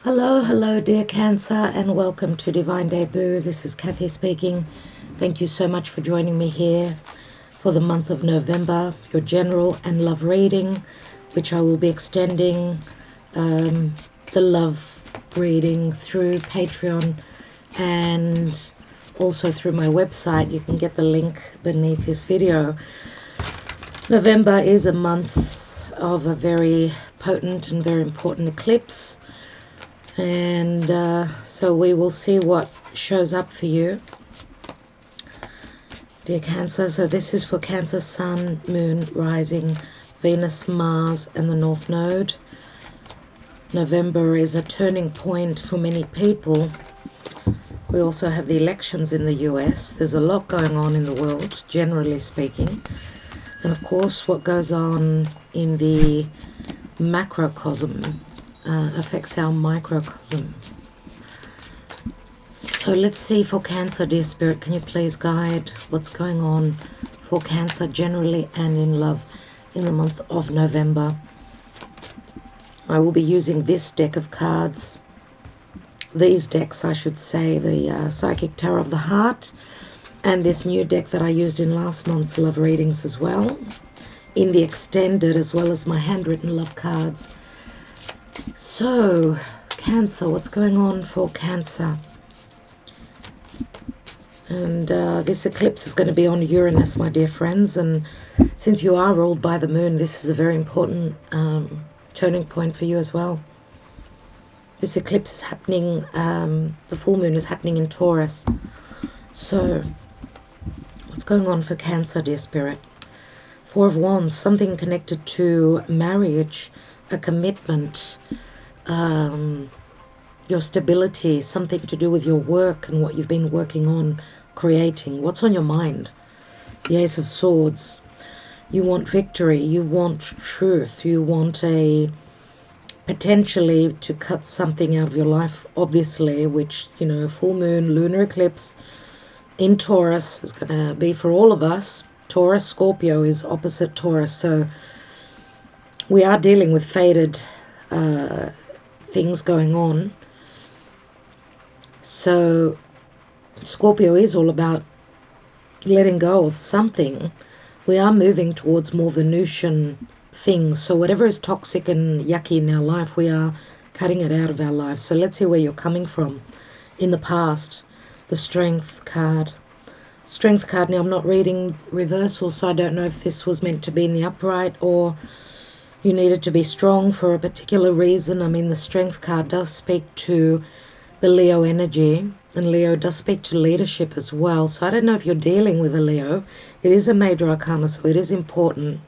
Hello, dear Cancer, and welcome to Divine Debut. This is Kathy speaking. Thank you so much for joining me here for the month of November, your general and love reading, which I will be extending the love reading through Patreon and also through my website. You can get the link beneath this video. November is a month of a very potent and very important eclipse. And so we will see what shows up for you, dear Cancer. So this is for Cancer, Sun, Moon, Rising, Venus, Mars, and the North Node. November is a turning point for many people. We also have the elections in the US. There's a lot going on in the world, generally speaking. And of course, what goes on in the macrocosm affects our microcosm. So let's see for Cancer, dear Spirit, can you please guide what's going on for Cancer generally and in love in the month of November. I will be using this deck of cards, these decks I should say, the Psychic Tarot of the Heart, and this new deck that I used in last month's love readings as well, in the extended, as well as my handwritten love cards. So, Cancer, what's going on for Cancer? And this eclipse is going to be on Uranus, my dear friends. And since you are ruled by the moon, this is a very important turning point for you as well. This eclipse is happening, the full moon is happening in Taurus. So, what's going on for Cancer, dear Spirit? Four of Wands, something connected to marriage, a commitment, your stability, something to do with your work and what you've been working on, creating. What's on your mind? The Ace of Swords. You want victory, you want truth, you want potentially to cut something out of your life, obviously, which, full moon, lunar eclipse in Taurus is going to be for all of us. Taurus, Scorpio is opposite Taurus, so we are dealing with fated things going on. So Scorpio is all about letting go of something. We are moving towards more Venusian things. So whatever is toxic and yucky in our life, we are cutting it out of our lives. So let's see where you're coming from in the past. The Strength card. Strength card. Now, I'm not reading reversal, so I don't know if this was meant to be in the upright or you needed to be strong for a particular reason. I mean, the Strength card does speak to the Leo energy, and Leo does speak to leadership as well. So I don't know if you're dealing with a Leo. It is a major arcana, so it is important.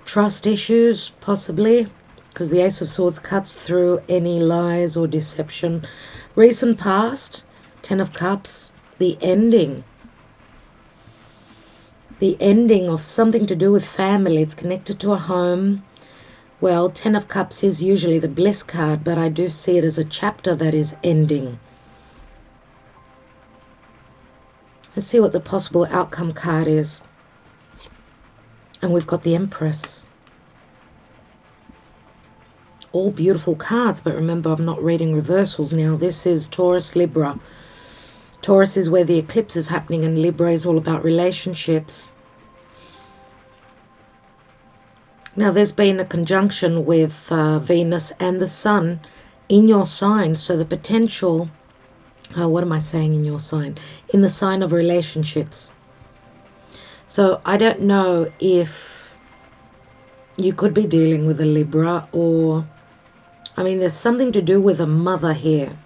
Trust issues, possibly, because the Ace of Swords cuts through any lies or deception. Recent past, Ten of Cups, the ending. The ending of something to do with family. It's connected to a home. Well, Ten of Cups is usually the bliss card, but I do see it as a chapter that is ending. Let's see what the possible outcome card is. And we've got the Empress. All beautiful cards, but remember, I'm not reading reversals now. This is Taurus, Libra. Taurus is where the eclipse is happening, and Libra is all about relationships. Now, there's been a conjunction with Venus and the Sun in your sign, so the potential, what am I saying in your sign? In the sign of relationships. So I don't know if you could be dealing with a Libra, or, I mean, there's something to do with a mother here.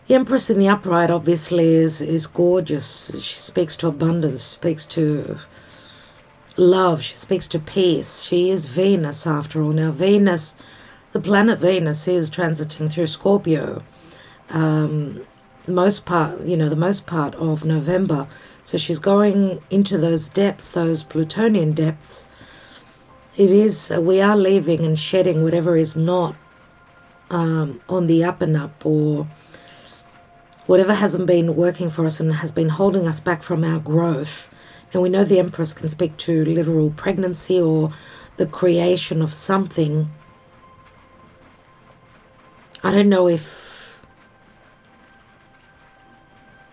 The Empress in the upright obviously is gorgeous. She speaks to abundance, she speaks to love, she speaks to peace. She is Venus after all. Now Venus, the planet Venus is transiting through Scorpio. The most part of November. So she's going into those depths, those Plutonian depths. We are leaving and shedding whatever is not on the up and up, or whatever hasn't been working for us and has been holding us back from our growth. And we know the Empress can speak to literal pregnancy or the creation of something. I don't know if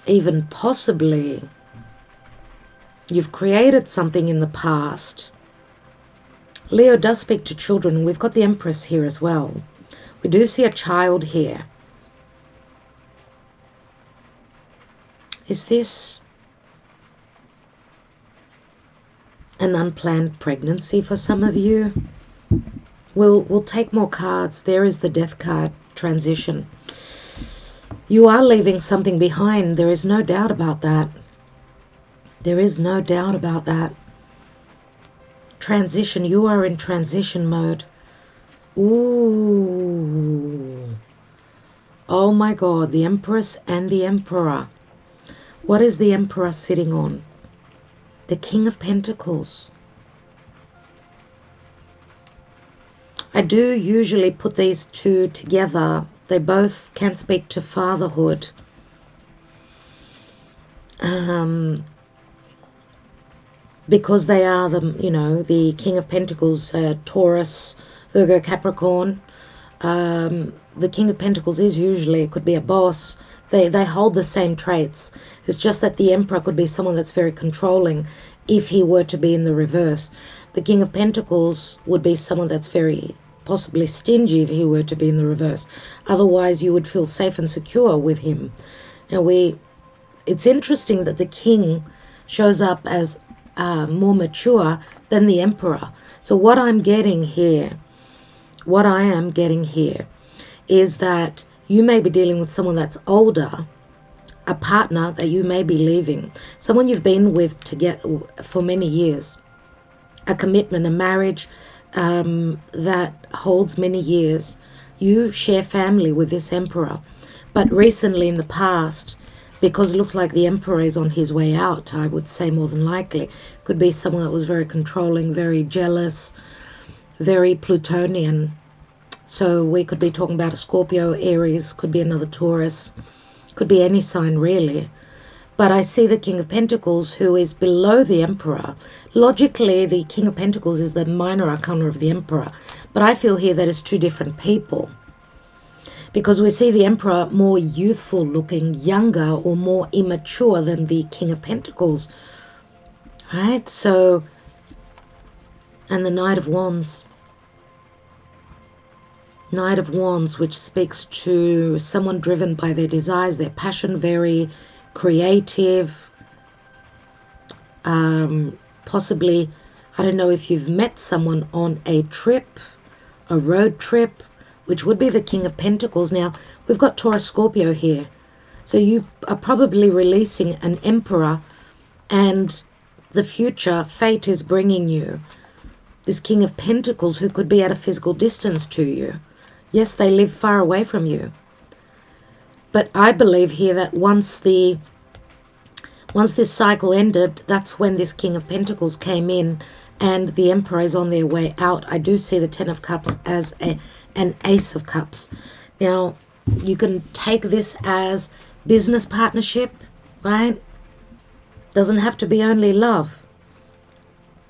even possibly you've created something in the past. Leo does speak to children. We've got the Empress here as well. We do see a child here. Is this an unplanned pregnancy for some of you? We'll take more cards. There is the Death card, transition. You are leaving something behind. There is no doubt about that. There is no doubt about that. Transition. You are in transition mode. Ooh. Oh my God. The Empress and the Emperor. What is the Emperor sitting on? The King of Pentacles. I do usually put these two together. They both can speak to fatherhood. Because they are the King of Pentacles, Taurus, Virgo, Capricorn. The King of Pentacles is usually, it could be a boss. They hold the same traits. It's just that the Emperor could be someone that's very controlling if he were to be in the reverse. The King of Pentacles would be someone that's very possibly stingy if he were to be in the reverse. Otherwise, you would feel safe and secure with him. Now, it's interesting that the King shows up as more mature than the Emperor. So what I am getting here is that you may be dealing with someone that's older, a partner that you may be leaving, someone you've been with together for many years, a commitment, a marriage that holds many years. You share family with this Emperor, but recently in the past, because it looks like the Emperor is on his way out, I would say more than likely, could be someone that was very controlling, very jealous, very Plutonian. So we could be talking about a Scorpio, Aries, could be another Taurus, could be any sign really. But I see the King of Pentacles, who is below the Emperor. Logically, the King of Pentacles is the minor arcana of the Emperor. But I feel here that it's two different people. Because we see the Emperor more youthful looking, younger or more immature than the King of Pentacles. Right? So, and the Knight of Wands. Knight of Wands, which speaks to someone driven by their desires, their passion, very creative. Possibly, I don't know if you've met someone on a trip, a road trip, which would be the King of Pentacles. Now, we've got Taurus, Scorpio here. So you are probably releasing an Emperor, and the future, fate is bringing you this King of Pentacles who could be at a physical distance to you. Yes, they live far away from you. But I believe here that once this cycle ended, that's when this King of Pentacles came in and the Emperor is on their way out. I do see the Ten of Cups as an Ace of Cups. Now, you can take this as business partnership, right? Doesn't have to be only love.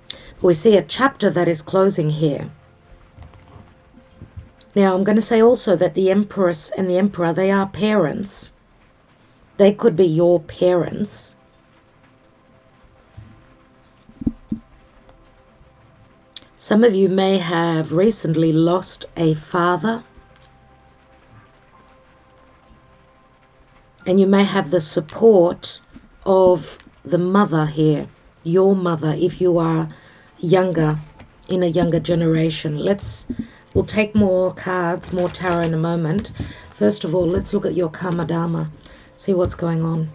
But we see a chapter that is closing here. Now, I'm going to say also that the Empress and the Emperor, they are parents. They could be your parents. Some of you may have recently lost a father. And you may have the support of the mother here, your mother, if you are younger, in a younger generation. We'll take more cards, more tarot in a moment. First of all, let's look at your Karma Dharma, see what's going on.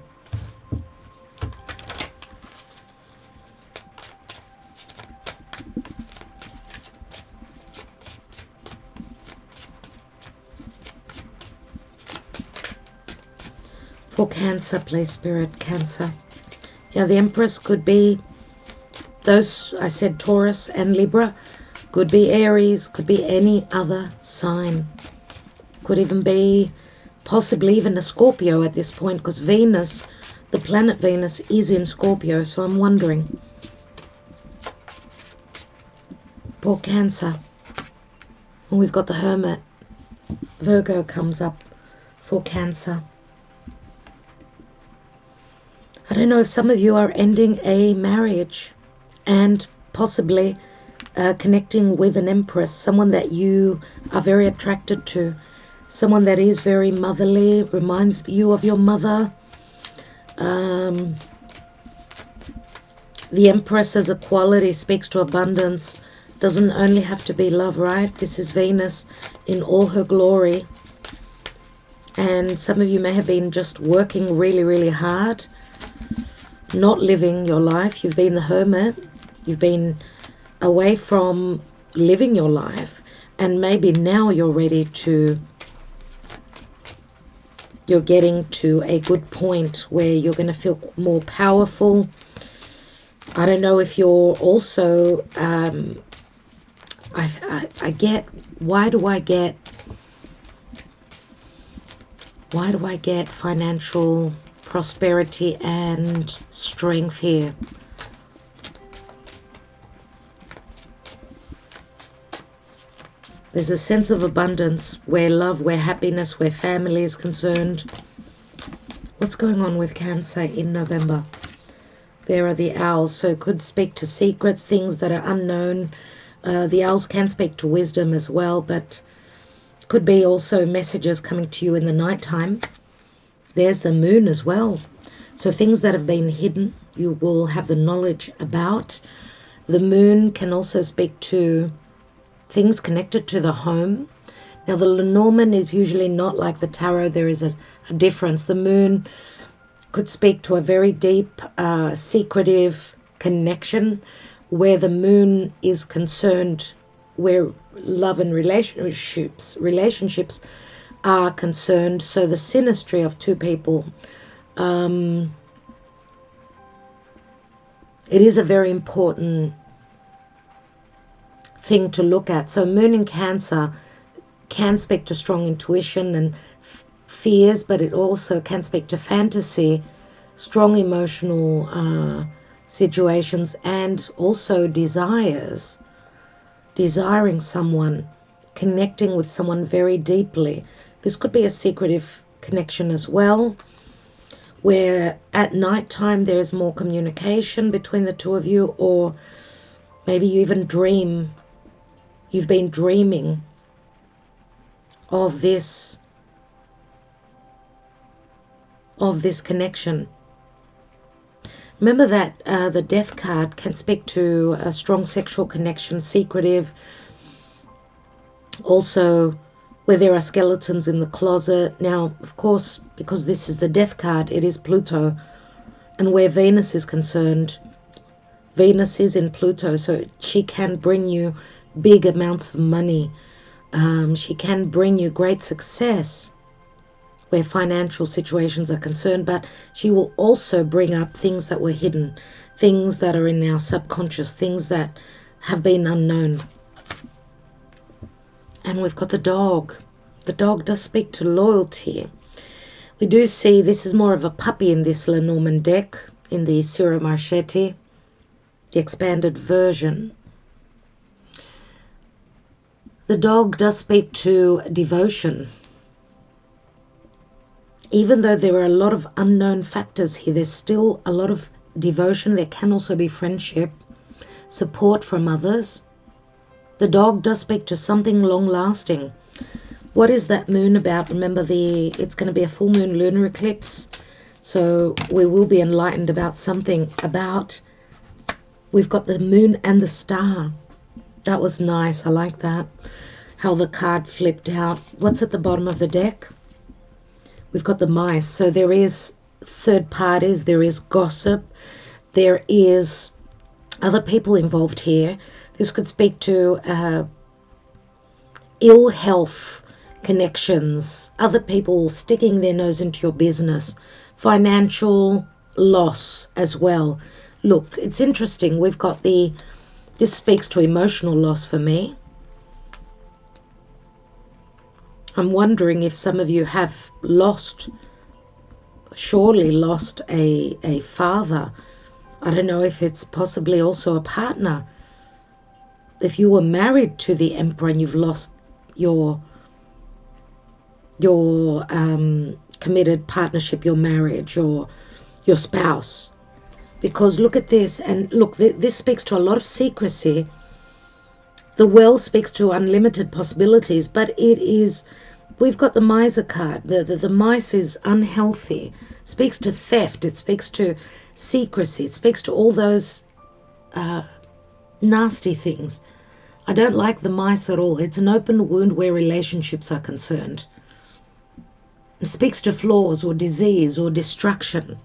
For Cancer, please, Spirit, Cancer. Now, the Empress could be those, I said Taurus and Libra, could be Aries, could be any other sign. Could even be possibly even a Scorpio at this point, because Venus, the planet Venus, is in Scorpio. So I'm wondering, Poor Cancer. And we've got the Hermit. Virgo comes up for Cancer. I don't know if some of you are ending a marriage and possibly connecting with an Empress, someone that you are very attracted to, someone that is very motherly, reminds you of your mother. The Empress as a quality speaks to abundance. Doesn't only have to be love, right? This is Venus in all her glory. And some of you may have been just working really, really hard, not living your life. You've been the Hermit. You've been away from living your life. And maybe now you're ready to, you're getting to a good point where you're going to feel more powerful. I don't know if you're also, I get, why do I get financial prosperity and strength here? There's a sense of abundance where love, where happiness, where family is concerned. What's going on with Cancer in November? There are the owls, so it could speak to secrets, things that are unknown. The owls can speak to wisdom as well, but could be also messages coming to you in the nighttime. There's the moon as well. So things that have been hidden, you will have the knowledge about. The moon can also speak to things connected to the home. Now the Lenormand is usually not like the tarot. There is a difference. The moon could speak to a very deep, secretive connection where the moon is concerned, where love and relationships are concerned. So the synastry of two people, it is a very important thing to look at. So moon in Cancer can speak to strong intuition and fears, but it also can speak to fantasy, strong emotional situations, and also desires, desiring someone, connecting with someone very deeply. This could be a secretive connection as well, where at night time there is more communication between the two of you, or maybe you even dream. You've been dreaming of this connection. Remember that the Death card can speak to a strong sexual connection, secretive. Also, where there are skeletons in the closet. Now, of course, because this is the Death card, it is Pluto. And where Venus is concerned, Venus is in Pluto, so she can bring you big amounts of money. She can bring you great success where financial situations are concerned, but she will also bring up things that were hidden, things that are in our subconscious, things that have been unknown. And we've got the dog. The dog does speak to loyalty. We do see this is more of a puppy in this Lenormand deck, in the Ciro Marchetti, the expanded version. The dog does speak to devotion. Even though there are a lot of unknown factors here, there's still a lot of devotion. There can also be friendship, support from others. The dog does speak to something long-lasting. What is that moon about? Remember, it's going to be a full moon lunar eclipse. So we will be enlightened about something about... We've got the moon and the star. That was nice. I like that. How the card flipped out. What's at the bottom of the deck? We've got the mice. So there is third parties. There is gossip. There is other people involved here. This could speak to ill health connections. Other people sticking their nose into your business. Financial loss as well. Look, it's interesting. We've got this speaks to emotional loss for me. I'm wondering if some of you have surely lost a father. I don't know if it's possibly also a partner. if you were married to the Emperor and you've lost your committed partnership, your marriage, or your spouse. Because look at this, and look, this speaks to a lot of secrecy. The Well speaks to unlimited possibilities, but it is, we've got the Miser card. The mice is unhealthy. It speaks to theft. It speaks to secrecy. It speaks to all those nasty things. I don't like the mice at all. It's an open wound where relationships are concerned. It speaks to flaws or disease or destruction.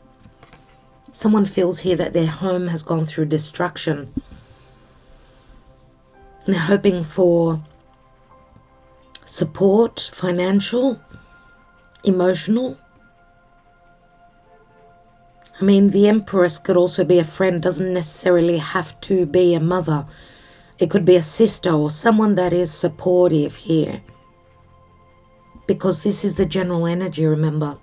Someone feels here that their home has gone through destruction. They're hoping for support, financial, emotional. I mean, the Empress could also be a friend, doesn't necessarily have to be a mother. It could be a sister or someone that is supportive here. Because this is the general energy, remember.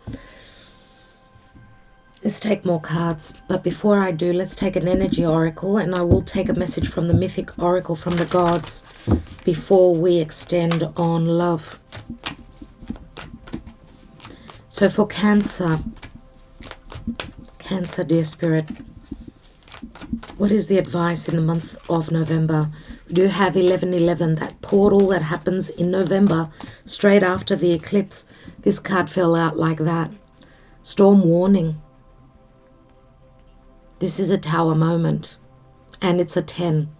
Let's take more cards. But before I do, let's take an energy oracle. And I will take a message from the mythic oracle from the gods before we extend on love. So for Cancer, dear Spirit, what is the advice in the month of November? We do have 11:11, that portal that happens in November, straight after the eclipse. This card fell out like that. Storm warning. This is a Tower moment, and it's a 10.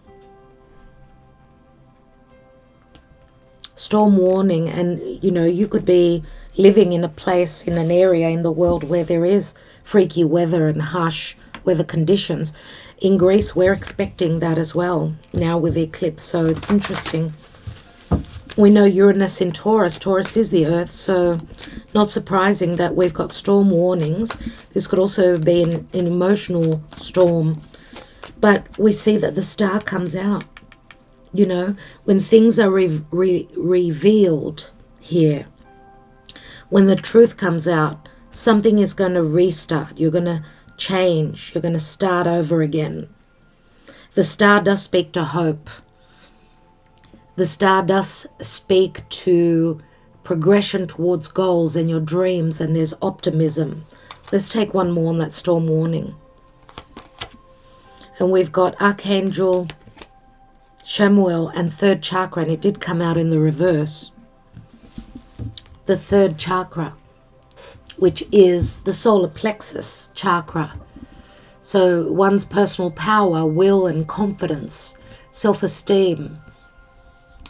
Storm warning, and you know, you could be living in a place, in an area in the world where there is freaky weather and harsh weather conditions. In Greece, we're expecting that as well now with the eclipse, so it's interesting. We know Uranus in Taurus. Taurus is the earth, so not surprising that we've got storm warnings. This could also be an emotional storm, but we see that the star comes out. You know, when things are revealed here, when the truth comes out, something is going to restart. You're going to change. You're going to start over again. The star does speak to hope. The star does speak to progression towards goals and your dreams, and there's optimism. Let's take one more on that storm warning. And we've got Archangel Shemuel and third chakra, and it did come out in the reverse. The third chakra, which is the solar plexus chakra. So one's personal power, will and confidence, self-esteem,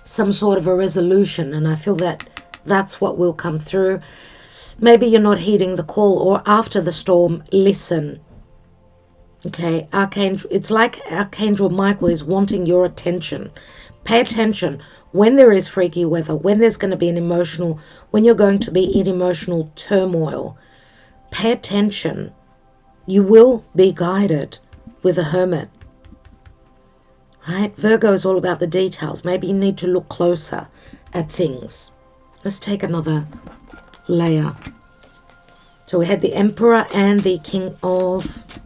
some sort of a resolution. And I feel that that's what will come through. Maybe you're not heeding the call, or after the storm, listen. Okay, Archangel, it's like Archangel Michael is wanting your attention. Pay attention when there is freaky weather, when there's going to be an emotional, when you're going to be in emotional turmoil. Pay attention. You will be guided with a Hermit. Right? Virgo is all about the details. Maybe you need to look closer at things. Let's take another layer. So we had the Emperor and the King of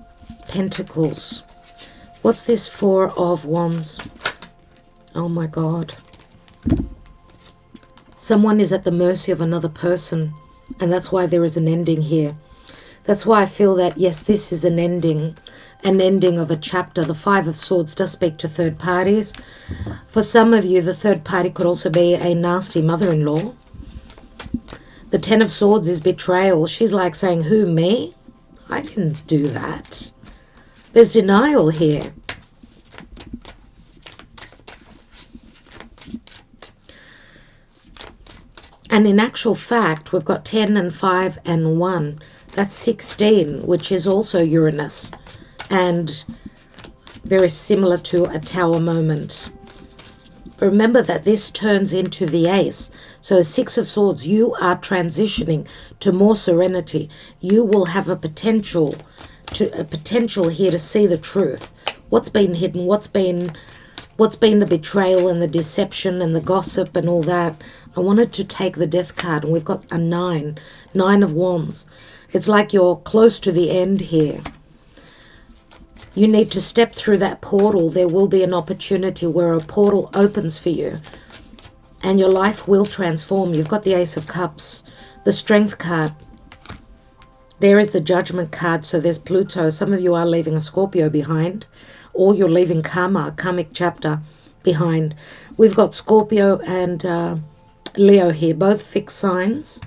Pentacles. What's this Four of Wands? Oh my God. Someone is at the mercy of another person, and that's why there is an ending here. That's why I feel that, yes, this is an ending of a chapter. The Five of Swords does speak to third parties. For some of you, the third party could also be a nasty mother-in-law. The Ten of Swords is betrayal. She's like saying, who, me? I didn't do that. There's denial here. And in actual fact, we've got 10 and 5 and 1. That's 16, which is also Uranus. And very similar to a Tower moment. Remember that this turns into the Ace. So 6 of Swords, you are transitioning to more serenity. You will have a potential here to see the truth. What's been hidden, what's been the betrayal and the deception and the gossip and all that. I wanted to take the Death card, and we've got a 9 of Wands. It's like you're close to the end here. You need to step through that portal. There will be an opportunity where a portal opens for you and your life will transform. You've got the Ace of Cups, the Strength card. There is the Judgment card, so there's Pluto. Some of you are leaving a Scorpio behind, or you're leaving karma, a karmic chapter behind. We've got Scorpio and Leo here, both fixed signs.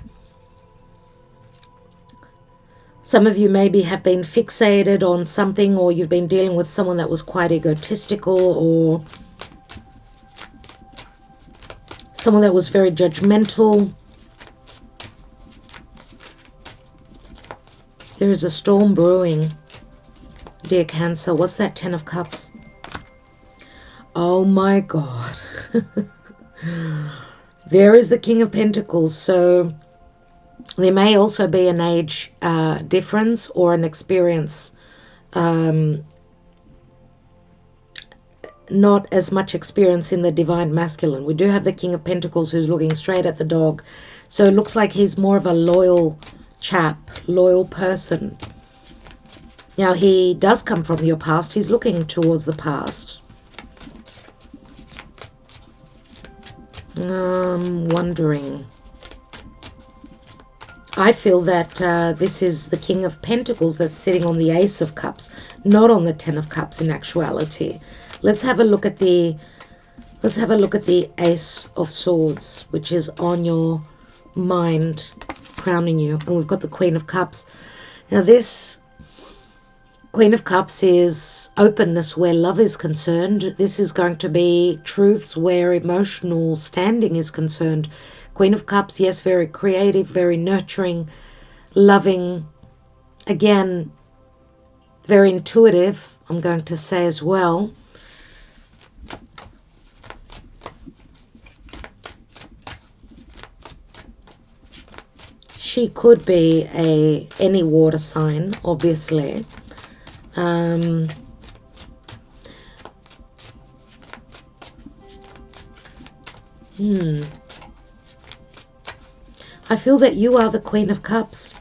Some of you maybe have been fixated on something, or you've been dealing with someone that was quite egotistical, or someone that was very judgmental. There is a storm brewing, dear Cancer. What's that 10 of Cups? Oh my God. There is the King of Pentacles. So there may also be an age difference or an experience, not as much experience in the Divine Masculine. We do have the King of Pentacles who's looking straight at the dog. So it looks like he's more of a loyal chap, loyal person. Now he does come from your past. He's looking towards the past. Wondering. I feel that this is the King of Pentacles that's sitting on the Ace of Cups, not on the 10 of Cups in actuality. Let's have a look at the Ace of Swords, which is on your mind, crowning you. And we've got the Queen of Cups. Now this Queen of Cups is openness where love is concerned. This is going to be truths where emotional standing is concerned. Queen of Cups, yes, very creative, very nurturing, loving. Again, very intuitive, I'm going to say as well. She could be any water sign, obviously. I feel that you are the Queen of Cups,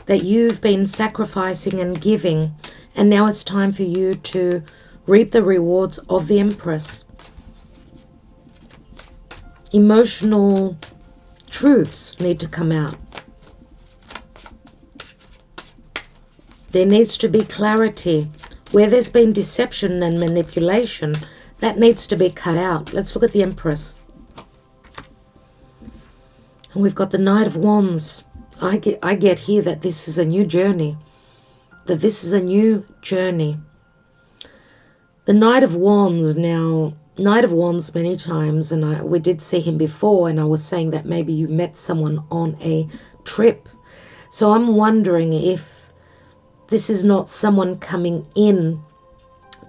that you've been sacrificing and giving, and now it's time for you to reap the rewards of the Empress. Emotional truths need to come out. There needs to be clarity. Where there's been deception and manipulation, that needs to be cut out. Let's look at the Empress. And we've got the Knight of Wands. I get here that this is a new journey. That this is a new journey. The Knight of Wands now, Knight of Wands many times, and we did see him before, and I was saying that maybe you met someone on a trip. So I'm wondering if this is not someone coming in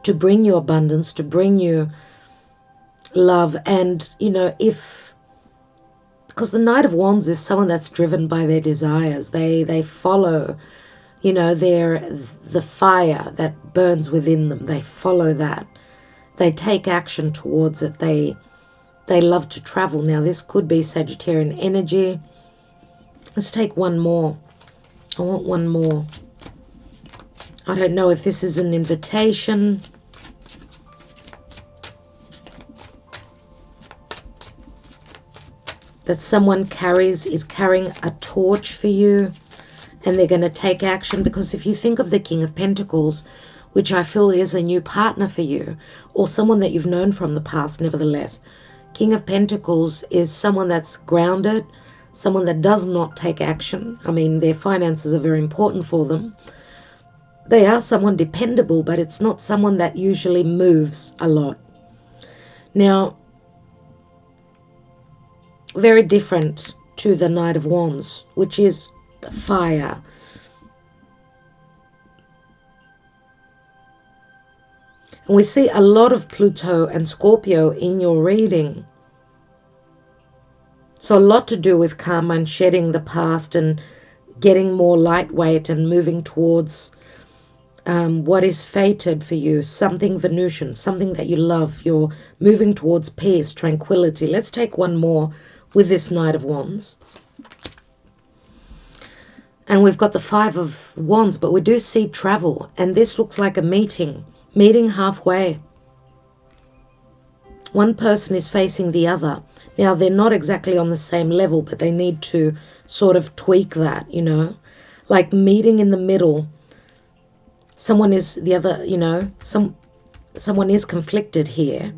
to bring you abundance, to bring you love, and, you know, because the Knight of Wands is someone that's driven by their desires. They follow, you know, the fire that burns within them. They follow that. They take action towards it. They love to travel. Now, this could be Sagittarian energy. Let's take one more. I want one more. I don't know if this is an invitation. That someone is carrying a torch for you, and they're going to take action. Because if you think of the King of Pentacles, which I feel is a new partner for you, or someone that you've known from the past nevertheless, King of Pentacles is someone that's grounded, someone that does not take action. I mean, their finances are very important for them. They are someone dependable, but it's not someone that usually moves a lot. Now, very different to the Knight of Wands, which is the fire. And we see a lot of Pluto and Scorpio in your reading. So a lot to do with karma and shedding the past and getting more lightweight and moving towards what is fated for you, something Venusian, something that you love. You're moving towards peace, tranquility. Let's take one more with this Knight of Wands. And we've got the Five of Wands, but we do see travel. And this looks like a meeting halfway. One person is facing the other. Now, they're not exactly on the same level, but they need to sort of tweak that, you know, like meeting in the middle. Someone is the other, you know, someone is conflicted here.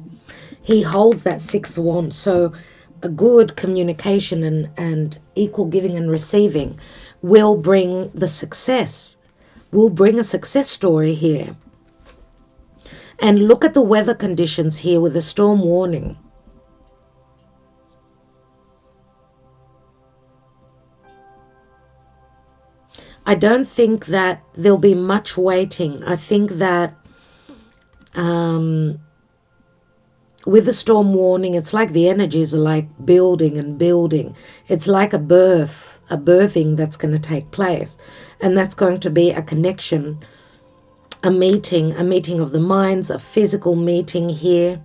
He holds that Sixth Wand, so a good communication and equal giving and receiving will bring the success, will bring a success story here. And look at the weather conditions here with the storm warning. I don't think that there'll be much waiting. I think that with the storm warning, it's like the energies are like building and building. It's like a birthing that's going to take place. And that's going to be a connection, a meeting of the minds, a physical meeting here.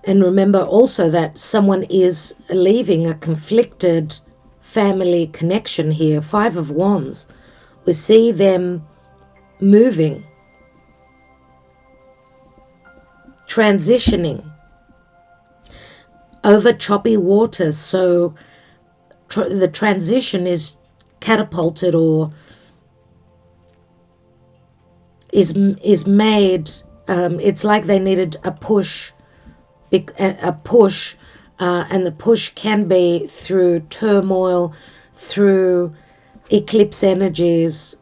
And remember also that someone is leaving a conflicted family connection here. Five of Wands. We see them moving, transitioning over choppy waters. So the transition is catapulted or is made. It's like they needed a push, and the push can be through turmoil, through eclipse energies,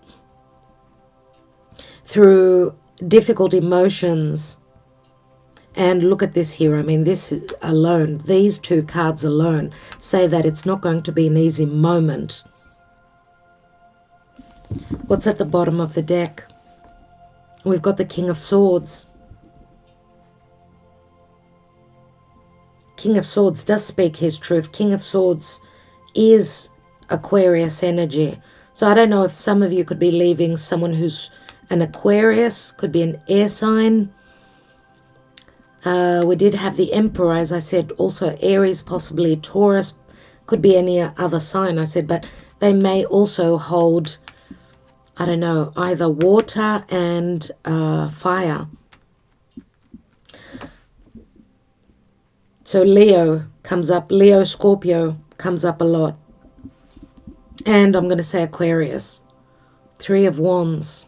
through difficult emotions. And look at this here. I mean, this alone, these two cards alone say that it's not going to be an easy moment. What's at the bottom of the deck? We've got the King of Swords. King of Swords does speak his truth. King of Swords is Aquarius energy. So I don't know if some of you could be leaving someone who's an Aquarius, could be an air sign. We did have the Emperor, as I said, also Aries, possibly Taurus, could be any other sign, I said, but they may also hold, I don't know, either water and fire. So Leo comes up, Leo, Scorpio comes up a lot. And I'm going to say Aquarius. Three of Wands.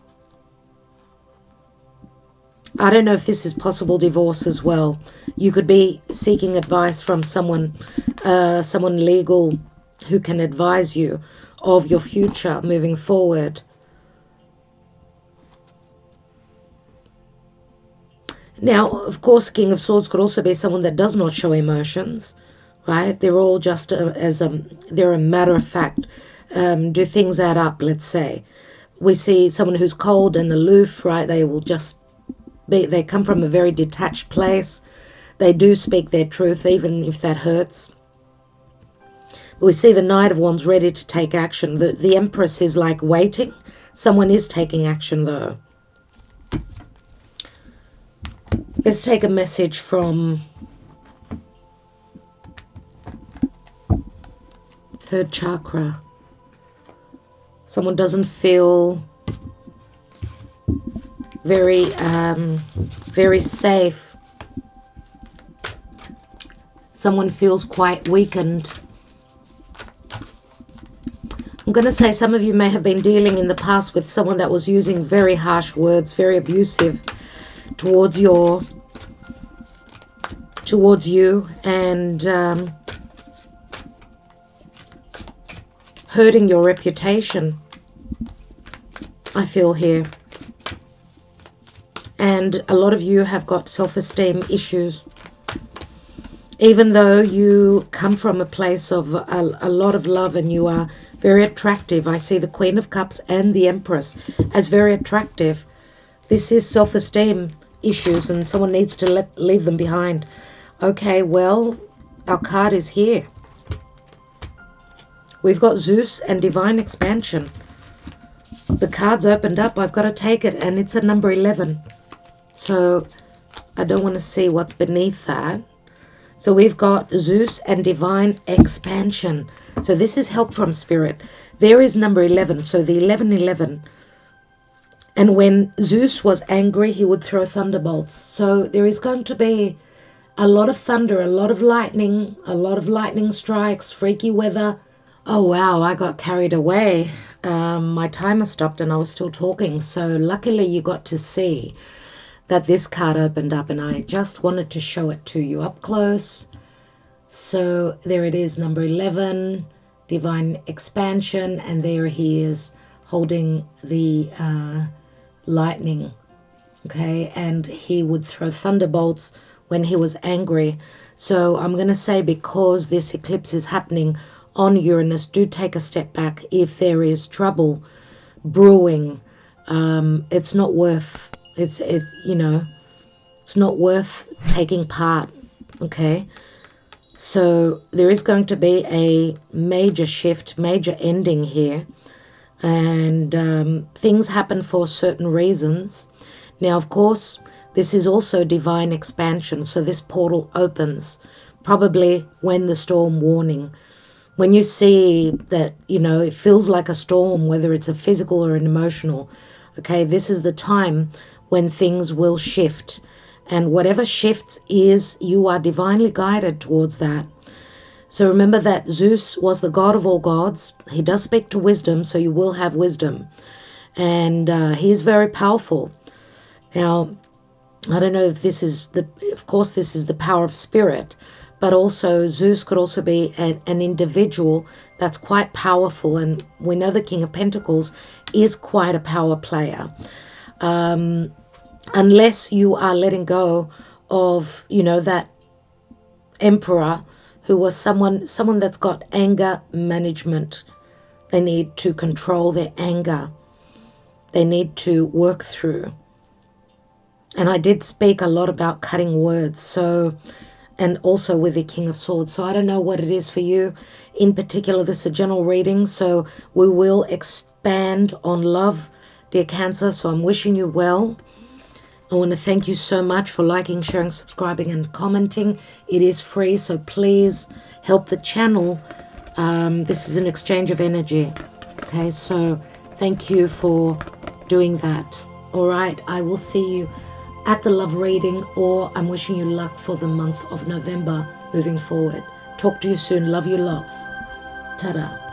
I don't know if this is possible divorce as well. You could be seeking advice from someone legal who can advise you of your future moving forward. Now, of course, King of Swords could also be someone that does not show emotions, right? They're all just they're a matter of fact. Do things add up, let's say. We see someone who's cold and aloof, right? They will just be, they come from a very detached place. They do speak their truth, even if that hurts. We see the Knight of Wands ready to take action. The Empress is like waiting. Someone is taking action, though. Let's take a message from third chakra. Someone doesn't feel very safe. Someone feels quite weakened. I'm going to say some of you may have been dealing in the past with someone that was using very harsh words, very abusive towards you, and hurting your reputation, I feel here. And a lot of you have got self-esteem issues. Even though you come from a place of a lot of love and you are very attractive. I see the Queen of Cups and the Empress as very attractive. This is self-esteem issues and someone needs to leave them behind. Okay, well, our card is here. We've got Zeus and Divine Expansion. The card's opened up. I've got to take it, and it's a number 11. So I don't want to see what's beneath that. So we've got Zeus and Divine Expansion. So this is help from Spirit. There is number 11. So the 1111. And when Zeus was angry, he would throw thunderbolts. So there is going to be a lot of thunder, a lot of lightning strikes, freaky weather. Oh, wow, I got carried away. My timer stopped and I was still talking. So luckily you got to see that this card opened up, and I just wanted to show it to you up close. So there it is, number 11, divine expansion, and there he is holding the lightning, okay, and he would throw thunderbolts when he was angry. So I'm going to say, because this eclipse is happening on Uranus, do take a step back if there is trouble brewing. It's not worth it's not worth taking part, okay? So there is going to be a major shift, major ending here, and things happen for certain reasons. Now, of course, this is also divine expansion, so this portal opens probably when the storm warning. When you see that, it feels like a storm, whether it's a physical or an emotional, okay, this is the time when things will shift. And whatever shifts is, you are divinely guided towards that. So remember that Zeus was the god of all gods. He does speak to wisdom, so you will have wisdom. And he's very powerful. Now, I don't know if this is of course, this is the power of spirit, but also Zeus could also be an individual that's quite powerful. And we know the King of Pentacles is quite a power player. Unless you are letting go of, that emperor who was someone that's got anger management. They need to control their anger. They need to work through. And I did speak a lot about cutting words, so, and also with the King of Swords. So I don't know what it is for you in particular. This is a general reading, so we will expand on love, dear Cancer. So I'm wishing you well. I want to thank you so much for liking, sharing, subscribing, and commenting. It is free, so please help the channel. This is an exchange of energy. Okay, so thank you for doing that. All right, I will see you at the love reading, or I'm wishing you luck for the month of November moving forward. Talk to you soon. Love you lots. Ta-da.